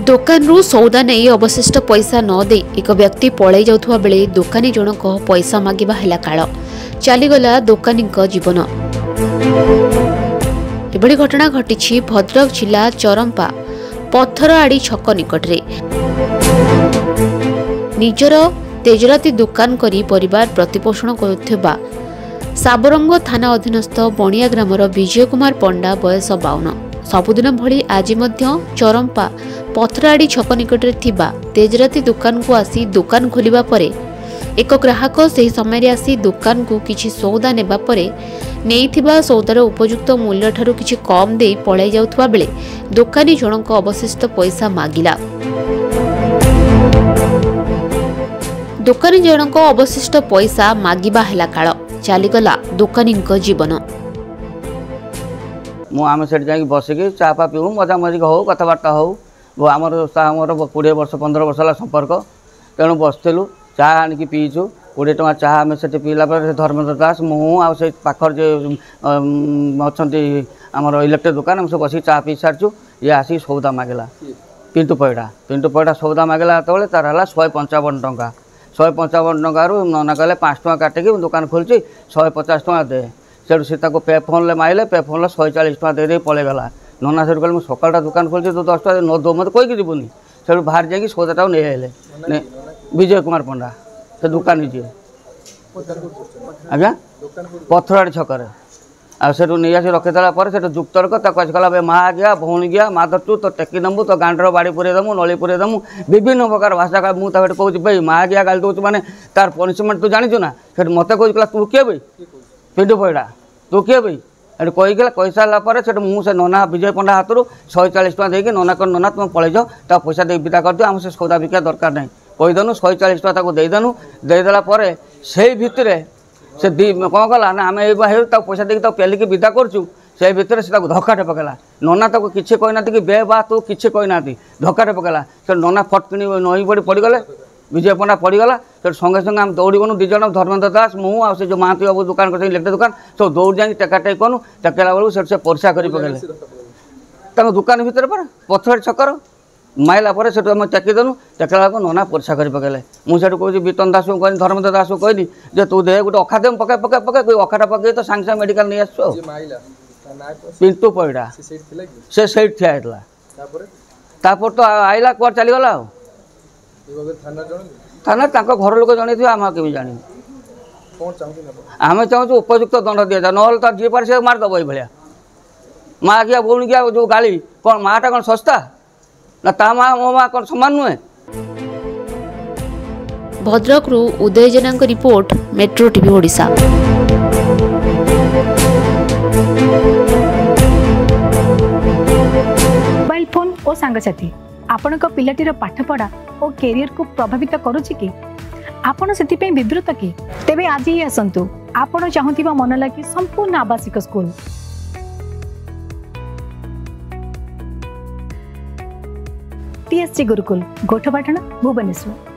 दोकानरू सौदा नहीं अवशिष्ट पैसा न दे एक व्यक्ति पड़े जाउथुवा बेले दोकानी जनक पैसा मागिबा हेला काल चलीगला दोकानी जीवन। एभली घटना घटी भद्रक जिला चरंपा पत्थरआड़ी छक निकटरे। निजर तेजराती दुकान करी परिवार प्रतिपोषण करुवा साबरंग थाना अधीनस्थ बणिया ग्रामर विजय कुमार पंडा बयस 52 सबुदिन भली आज चरंपा पथराड़ी छक निकटरे थिबा तेजराती दुकान को आसी दुकान खोलिबा परे एक ग्राहक सही समय आसी दुकान को किछि सौदा नेबा परे नेइथिबा सौदार उपयुक्त मूल्य ठारू किछि कम दे पळाई जाउथबा बेले दुकानी जनक अवशिष्ट पैसा मागिला। दुकानी जनक अवशिष्ट पैसा मागिबा हेला काल चलीगला दुकानी जीवन। आम से बसिकी चा पा पीऊ मजा मजिक हो कथबार्ता हो आमर 20 वर्ष 15 वर्ष है संपर्क तेणु बसलु चा आणिकी पीचु 20 टଙ୍କା चाह आम से पीला धर्मेन्द्र दास मुझे पाखर जे अच्छा आमर इलेक्ट्रिक दुकान आम सब बस चा पी सारी ये आसिक सौदा मागला पिंटू पैड़ा सौदा मागला जो तार है 155 टଙ୍କା 155 टंकारु नना कहले 5 टଙ୍କା काटिकी दुकान खोलची 150 टଙ୍କା दे सेठू सी पे फोन ले माइले पे फोन 140 टଙ୍କା दे पलैगला नना से कहले सकाल दुकान खोलची तू 10 टଙ୍କା न दो मत कहीकि जीवनी से बाहर जाकि सौदाटा नहीं आए विजय कुमार पंडा से दुकान जी आज्ञा पथराड़ी छक आठू नहीं आसी रखीदेला से जुक्तर्क कहला माँ गया भौणी गया माँ धरचु तो टेकी दमु तो गांडर बाड़ी पुरे दमु नली पुरे दमु विभिन्न प्रकार भाषा मुझे कहूँ भाई माँ गया गाली दूसरी मैंने तार पनिशमेंट तू जाचु ना से मत कह तू किए भाई पिंटू पैड़ा तू किए भाई एट कहीकला कही सारापर से मुझे नना विजय पंडा हाथ 140 टଙ୍କା देकी नना कर नना तुम पलि जाओ ता पैसा दे विदा कर दियो आम से सौदा बिका दरकार नहीं कहीदेनु 140 टଙ୍କା ताको देदेनु देदेला से भितर से कौन कला ना आम ये पैसा देकी पेलिकी विदा करचु से भितर से धक्काटे पकेला नना ताको किसी कहना कि बे बा तू किसी कहना धक्काटे पकेला से नना फटकिनी नई पड़ी पड़गले विजय पंडा पड़गला फिर संगे संगे आम दौड़ गलु दिज धर्मेन्द्र दास मुझे जो महांती बाबू दुकान कर इलेक्ट्रिक दुकान सब दौड़ जाए टेकाटे कलु टेकेला बेलू से परिसा कर पकेले दुकान भितर पर पथर छकर माइला से टेकीदेलु टेकला नना परिसा कर पकेले मुझे कहूँ बीतन दास को कहनी धर्मेन्द्र दास को कहनी जो तू दे गोटे अखा दे पके पके पके कोई अखाटा पकई तो सांगे सांगे मेडिकल नहीं आसो पिंटू पैड़ा से सैठ ठिया होता तो आइला कुआर चलीगला थाना घर लोक जन आम के जानी आम चाहूँ उपयुक्त दंड दि जाए ना तार जी पारे से मारदेव ये भाया माँ गया भौणी गया जो गाली कौन माँटा कौन सस्ता ना ता माँ मो माँ कौन सामान नुहे। भद्रक रु Uday Jena report Metro TV Odisha. Mobile phone और सांगसाथी आपण पिलाटीर पाठपढ़ा और कैरियर को प्रभावित करुच्ची कि आपण से विवृत कि तेबे आज ही आसतु आपण चाहूबा मन लगी संपूर्ण आवासिक स्कूल TSG गुरुकुल गोठपाटण भुवनेश्वर।